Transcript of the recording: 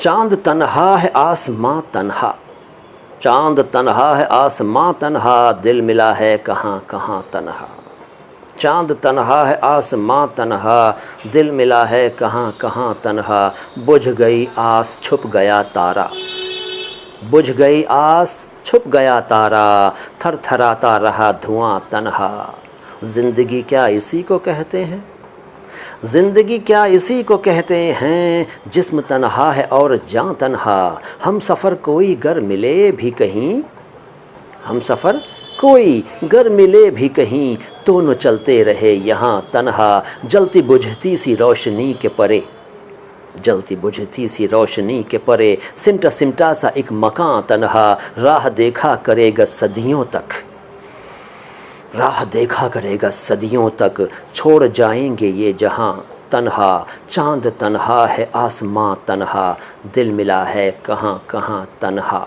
چاند تنہا ہے آسماں تنہا، چاند تنہا ہے آسماں تنہا، دل ملا ہے کہاں کہاں تنہا۔ چاند تنہا ہے آسماں تنہا، دل ملا ہے کہاں کہاں تنہا۔ بجھ گئی آس چھپ گیا تارا، بجھ گئی آس چھپ گیا تارا، تھر تھراتا رہا دھواں تنہا۔ زندگی کیا اسی کو کہتے ہیں، زندگی کیا اسی کو کہتے ہیں، جسم تنہا ہے اور جاں تنہا۔ ہم سفر کوئی گر ملے بھی کہیں، ہم سفر کوئی گر ملے بھی کہیں، تو نہ چلتے رہے یہاں تنہا۔ جلتی بجھتی سی روشنی کے پرے، جلتی بجھتی سی روشنی کے پرے، سمٹا سمٹا سا ایک مکاں تنہا۔ راہ دیکھا کرے گا صدیوں تک، راہ دیکھا کرے گا صدیوں تک، چھوڑ جائیں گے یہ جہاں تنہا۔ چاند تنہا ہے آسماں تنہا، دل ملا ہے کہاں کہاں تنہا۔